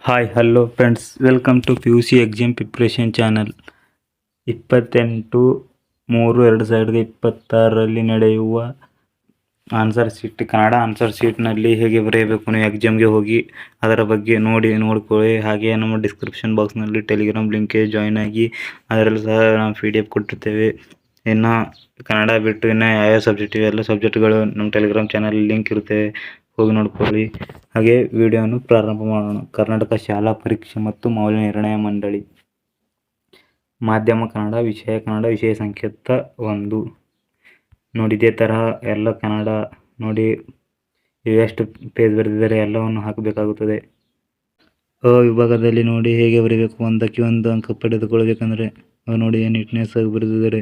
Hi hello friends, welcome to PUC exam preparation channel. 28/3/2026 ನಡೆಯುವ answer sheet, Kannada answer ಶೀಟ್ನಲ್ಲಿ ಹೇಗೆ ಬರೆಯಬೇಕು, ನೀವು ಎಕ್ಸಾಮ್ಗೆ ಹೋಗಿ ಅದರ ಬಗ್ಗೆ ನೋಡ್ಕೊಳ್ಳಿ. ಹಾಗೆ ನಮ್ಮ ಡಿಸ್ಕ್ರಿಪ್ಷನ್ ಬಾಕ್ಸ್ನಲ್ಲಿ ಟೆಲಿಗ್ರಾಮ್ ಲಿಂಕ್ಗೆ ಜಾಯ್ನ್ ಆಗಿ, ಅದರಲ್ಲಿ ಸಹ ನಾವು PDF ಕೊಟ್ಟಿರ್ತೇವೆ. ಇನ್ನು ಕನ್ನಡ ಬಿಟ್ಟು ಇನ್ನು ಯಾವ ಸಬ್ಜೆಕ್ಟ್ ಇವೆ ಎಲ್ಲ ಸಬ್ಜೆಕ್ಟ್ಗಳು ನಮ್ಮ ಟೆಲಿಗ್ರಾಮ್ ಚಾನಲ್ ಲಿಂಕ್ ಇರುತ್ತೆ, ಹೋಗಿ ನೋಡ್ಕೊಳ್ಳಿ. ಹಾಗೆ ವಿಡಿಯೋವನ್ನು ಪ್ರಾರಂಭ ಮಾಡೋಣ. ಕರ್ನಾಟಕ ಶಾಲಾ ಪರೀಕ್ಷೆ ಮತ್ತು ಮೌಲ್ಯ ನಿರ್ಣಯ ಮಂಡಳಿ ಮಾಧ್ಯಮ ಕನ್ನಡ, ವಿಷಯ ಕನ್ನಡ, ವಿಷಯ ಸಂಕೇತ 1 ನೋಡಿ. ಇದೇ ತರಹ ಎಲ್ಲ ಕನ್ನಡ ನೋಡಿ ಎಷ್ಟು ಪೇಜ್ ಬರೆದಿದ್ದಾರೆ ಎಲ್ಲವನ್ನು ಹಾಕಬೇಕಾಗುತ್ತದೆ. ವಿಭಾಗದಲ್ಲಿ ನೋಡಿ ಹೇಗೆ ಬರೀಬೇಕು. 1ಕ್ಕೆ 1 ಅಂಕ ಪಡೆದುಕೊಳ್ಳಬೇಕಂದ್ರೆ ನೋಡಿ ನೀಟ್ನೆಸ್ ಆಗಿ ಬರೆದಿದ್ದಾರೆ.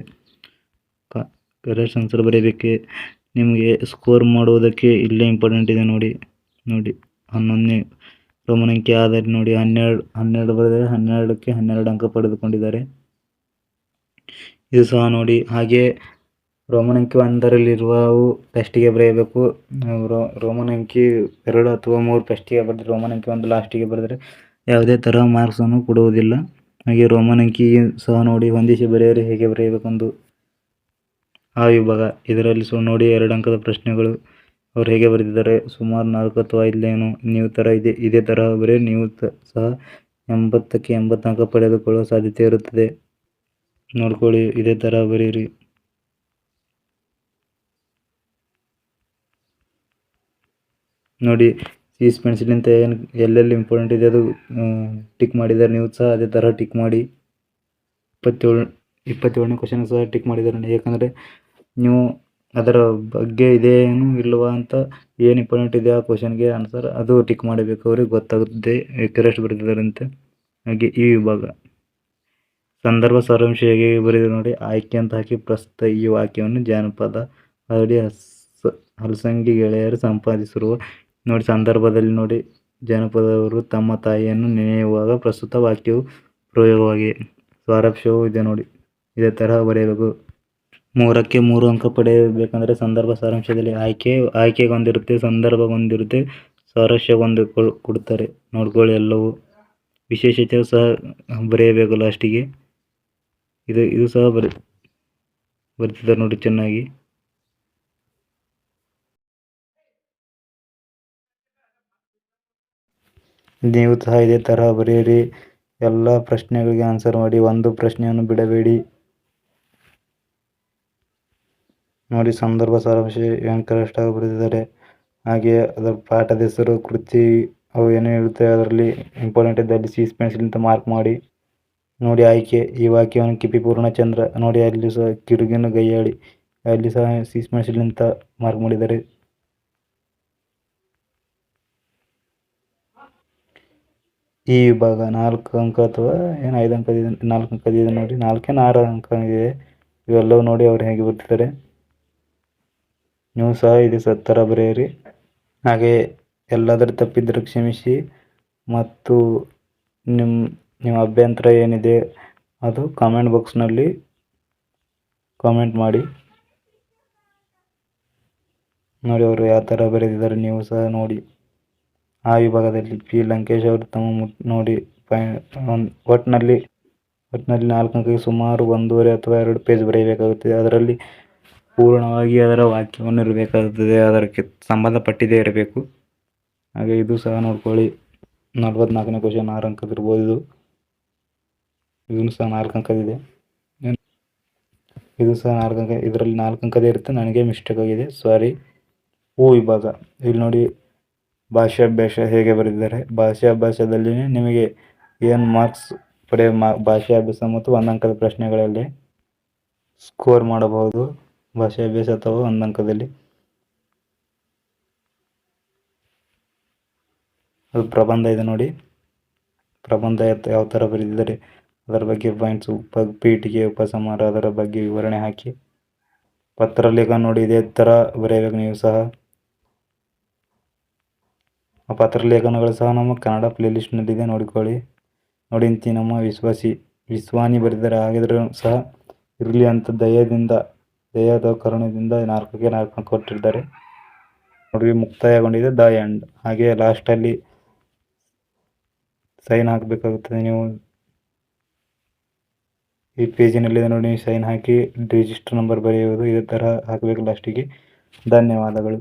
ಕರೆಕ್ಟ್ ಆನ್ಸರ್ ಬರೀಬೇಕು. ನಿಮಗೆ ಸ್ಕೋರ್ ಮಾಡುವುದಕ್ಕೆ ಇಲ್ಲೇ ಇಂಪಾರ್ಟೆಂಟ್ ಇದೆ ನೋಡಿ 11ನೇ ರೋಮನ್ ಅಂಕಿ ಆದರೆ ನೋಡಿ 12 ಬರೆದರೆ 12ಕ್ಕೆ 12 ಅಂಕ ಪಡೆದುಕೊಂಡಿದ್ದಾರೆ. ಇದು ಸಹ ನೋಡಿ. ಹಾಗೆ ರೋಮನ್ ಅಂಕಿ 1ರಲ್ಲಿರುವವು ಫಸ್ಟಿಗೆ ಬರೆಯಬೇಕು. ರೋಮನ್ ಅಂಕಿ 2 ಅಥವಾ 3 ಫಸ್ಟಿಗೆ ಬರೆದರೆ ರೋಮನ್ ಅಂಕಿ 1 ಲಾಸ್ಟಿಗೆ ಬರೆದರೆ ಯಾವುದೇ ತರಹ ಮಾರ್ಕ್ಸನ್ನು ಕೊಡುವುದಿಲ್ಲ. ಹಾಗೆ ರೋಮನ್ ಅಂಕಿ ಸಹ ನೋಡಿ ಹೊಂದಿಸಿ ಬರೆಯಲು ಹೇಗೆ ಬರೆಯಬೇಕೆಂದು ಆ ವಿಭಾಗ. ಇದರಲ್ಲಿ ನೋಡಿ 2 ಅಂಕದ ಪ್ರಶ್ನೆಗಳು ಅವ್ರು ಹೇಗೆ ಬರೆದಿದ್ದಾರೆ. ಸುಮಾರು 4 ಅಥವಾ 5 ಲೈನು. ನೀವು ಇದೇ ತರಹ ಬರೀ ನೀವು ಸಹ 80ಕ್ಕೆ 80 ಅಂಕ ಪಡೆದುಕೊಳ್ಳುವ ಸಾಧ್ಯತೆ ಇರುತ್ತದೆ. ನೋಡ್ಕೊಳ್ಳಿ, ಇದೇ ತರಹ ಬರೀರಿ. ನೋಡಿ ಸೀಸ್ ಪೆನ್ಸಿಲಿಂದ ಎಲ್ಲೆಲ್ಲಿ ಇಂಪಾರ್ಟೆಂಟ್ ಇದೆ ಅದು ಟಿಕ್ ಮಾಡಿದ್ದಾರೆ. ನೀವು ಸಹ ಅದೇ ತರಹ ಟಿಕ್ ಮಾಡಿ. 27ನೇ ಕ್ವಶನ್ ಸಹ ಟಿಕ್ ಮಾಡಿದ್ದಾರೆ. ಯಾಕಂದರೆ ನೀವು ಅದರ ಬಗ್ಗೆ ಇದೇನು ಇಲ್ವಾ ಅಂತ ಏನು ಇಂಪಾರ್ಟೆಂಟ್ ಇದೆ ಆ ಕ್ವಶನ್ಗೆ ಆನ್ಸರ್ ಅದು ಟಿಕ್ ಮಾಡಬೇಕು. ಅವ್ರಿಗೆ ಗೊತ್ತಾಗುತ್ತೆ ಕರೆಕ್ಟ್ ಬರೆದಿದ್ದಾರಂತೆ. ಹಾಗೆ ಈ ವಿಭಾಗ ಸಂದರ್ಭ ಸಾರಾಂಶ ಹೇಗೆ ಬರೆದಿದೆ ನೋಡಿ. ಆಯ್ಕೆ ಅಂತ ಹಾಕಿ ಪ್ರಸ್ತುತ ಈ ವಾಕ್ಯವನ್ನು ಜಾನಪದ ಹಾಡಿ ಹಲಸಂಗಿ ಗೆಳೆಯರು ಸಂಪಾದಿಸಿರುವ ನೋಡಿ. ಸಂದರ್ಭದಲ್ಲಿ ನೋಡಿ ಜಾನಪದವರು ತಮ್ಮ ತಾಯಿಯನ್ನು ನೆನೆಯುವಾಗ ಪ್ರಸ್ತುತ ವಾಕ್ಯವು ಪ್ರಯೋಗವಾಗಿ ಸಾರಾಂಶವೂ ಇದೆ ನೋಡಿ. ಇದೇ ತರಹ ಬರೆಯಬೇಕು. 3ಕ್ಕೆ 3 ಅಂಕ ಪಡೆಯಬೇಕಂದ್ರೆ ಸಂದರ್ಭ ಸಾರಾಂಶದಲ್ಲಿ ಆಯ್ಕೆಗೊಂದಿರುತ್ತೆ, ಸಂದರ್ಭಗೊಂದಿರುತ್ತೆ, ಸಾರಾಂಶಗೊಂದು ಕೊಡ್ತಾರೆ. ನೋಡ್ಕೊಳ್ಳಿ ಎಲ್ಲವೂ. ವಿಶೇಷತೆ ಸಹ ಬರೆಯಬೇಕು ಲಾಸ್ಟಿಗೆ. ಇದು ಸಹ ಬರ್ತಿದ್ದಾರೆ ನೋಡಿ ಚೆನ್ನಾಗಿ. ನೀವು ಸಹ ಇದೇ ತರಹ ಬರೆಯಿರಿ. ಎಲ್ಲ ಪ್ರಶ್ನೆಗಳಿಗೆ ಆನ್ಸರ್ ಮಾಡಿ, ಒಂದು ಪ್ರಶ್ನೆಯನ್ನು ಬಿಡಬೇಡಿ ನೋಡಿ. ಸಂದರ್ಭ ಸಾರಾಂಶ ಏನು ಕರೆಕ್ಟ್ ಆಗಿ ಬರೆದಿದ್ದಾರೆ. ಹಾಗೆ ಅದರ ಪಾಠದ ಹೆಸರು, ಕೃತಿ, ಅವು ಏನೇ ಇರುತ್ತೆ ಅದರಲ್ಲಿ ಇಂಪಾರ್ಟೆಂಟ್ ಇದ್ದಲ್ಲಿ ಸೀಸ್ ಪೆನ್ಸಿಲಿಂದ ಮಾರ್ಕ್ ಮಾಡಿ ನೋಡಿ. ಆಯ್ಕೆ ಈ ವಾಕ್ಯವನ್ನು ಕಿಪಿ ಪೂರ್ಣಚಂದ್ರ ನೋಡಿ. ಅಲ್ಲಿ ಸಹ ಕಿರುಗಿನ ಗೈಯಾಳಿ ಅಲ್ಲಿ ಸಹ ಸೀಸ್ ಪೆನ್ಸಿಲಿಂದ ಮಾರ್ಕ್ ಮಾಡಿದ್ದಾರೆ. ಈ ವಿಭಾಗ 4 ಅಂಕ ಅಥವಾ ಏನು 5 ಅಂಕ ಇದೆ, 4 ಅಂಕದಿದೆ ನೋಡಿ. 4ಕ್ಕೆ 6 ಅಂಕ ಇದೆ. ಇವೆಲ್ಲವೂ ನೋಡಿ ಅವ್ರು ಹೇಗೆ ಬರ್ತಿದ್ದಾರೆ. ನೀವು ಸಹ ಇದೆ ಥರ ಬರೆಯಿರಿ. ಹಾಗೆ ಎಲ್ಲಾದರೂ ತಪ್ಪಿದ್ದರೂ ಕ್ಷಮಿಸಿ ಮತ್ತು ನಿಮ್ಮ ಅಭ್ಯಂತರ ಏನಿದೆ ಅದು ಕಾಮೆಂಟ್ ಬಾಕ್ಸ್ನಲ್ಲಿ ಕಾಮೆಂಟ್ ಮಾಡಿ ನೋಡಿ. ಅವರು ಯಾವ ಥರ ಬರೆದಿದ್ದಾರೆ ನೀವು ಸಹ ನೋಡಿ. ಆ ವಿಭಾಗದಲ್ಲಿ ಪಿ ಲಂಕೇಶ್ ಅವರು ತಮ್ಮ ನೋಡಿ ಒಟ್ಟಿನಲ್ಲಿ 4 ಅಂಕಕ್ಕೆ ಸುಮಾರು 1.5 ಅಥವಾ 2 ಪೇಜ್ ಬರೆಯಬೇಕಾಗುತ್ತದೆ. ಅದರಲ್ಲಿ ಪೂರ್ಣವಾಗಿ ಅದರ ವಾಕ್ಯವನ್ನು ಇರಬೇಕಾಗುತ್ತದೆ, ಅದಕ್ಕೆ ಸಂಬಂಧಪಟ್ಟಿದ್ದೇ ಇರಬೇಕು. ಹಾಗೆ ಇದು ಸಹ ನೋಡ್ಕೊಳ್ಳಿ. 44ನೇ ಕ್ವಶನ್ 6 ಅಂಕದಿರ್ಬೋದು. ಇದನ್ನು ಸಹ 4 ಅಂಕದಿದೆ. ಇದು ಸಹ 4 ಅಂಕ. ಇದರಲ್ಲಿ 4 ಅಂಕದೇ ಇರುತ್ತೆ. ನನಗೆ ಮಿಸ್ಟೇಕ್ ಆಗಿದೆ, ಸಾರಿ. ವಿಭಾಗ ಇಲ್ಲಿ ನೋಡಿ ಭಾಷಾಭ್ಯಾಸ ಹೇಗೆ ಬರೆದಿದ್ದಾರೆ. ಭಾಷಾಭ್ಯಾಸದಲ್ಲಿ ನಿಮಗೆ ಏನು ಮಾರ್ಕ್ಸ್ ಭಾಷಾಭ್ಯಾಸ ಮತ್ತು 1 ಅಂಕದ ಪ್ರಶ್ನೆಗಳಲ್ಲಿ ಸ್ಕೋರ್ ಮಾಡಬಹುದು. ಭಾಷಾಭ್ಯಾಸ ಅಥವಾ 1 ಅಂಕದಲ್ಲಿ. ಅದು ಪ್ರಬಂಧ ಇದೆ ನೋಡಿ. ಪ್ರಬಂಧ ಯಾವ ಥರ ಬರೆದಿದ್ದಾರೆ ಅದರ ಬಗ್ಗೆ ಪಾಯಿಂಟ್ಸು, ಪೀಠಿಕೆ, ಉಪಸಂಹಾರ, ಅದರ ಬಗ್ಗೆ ವಿವರಣೆ ಹಾಕಿ. ಪತ್ರಲೇಖ ನೋಡಿ ಇದೇ ಥರ ಬರೆಯಬೇಕು ನೀವು ಸಹ. ಆ ಪತ್ರಲೇಖನಗಳು ಸಹ ನಮ್ಮ ಕನ್ನಡ ಪ್ಲೇಲಿಸ್ಟ್ನಲ್ಲಿದೆ, ನೋಡಿಕೊಳ್ಳಿ. ನೋಡಿ ಇಂತಿ ನಮ್ಮ ವಿಶ್ವಾನಿ ಬರೆದಿದ್ದಾರೆ. ಹಾಗಿದ್ರೂ ಸಹ ಇರಲಿ ಅಂತ ದಯದ ಕರುಣದಿಂದ 4ಕ್ಕೆ 4 ಅಂಕ ಕೊಟ್ಟಿದ್ದಾರೆ ನೋಡಿ. ಮುಕ್ತಾಯಗೊಂಡಿದೆ ದ ಎಂಡ್. ಹಾಗೆ ಲಾಸ್ಟಲ್ಲಿ ಸೈನ್ ಹಾಕಬೇಕಾಗುತ್ತದೆ. ನೀವು ಈ ಪೇಜಿನಲ್ಲಿದೆ ನೋಡಿ, ನೀವು ಸೈನ್ ಹಾಕಿ ರಿಜಿಸ್ಟರ್ ನಂಬರ್ ಬರೆಯುವುದು ಇದೇ ಥರ ಹಾಕಬೇಕು ಲಾಸ್ಟಿಗೆ. ಧನ್ಯವಾದಗಳು.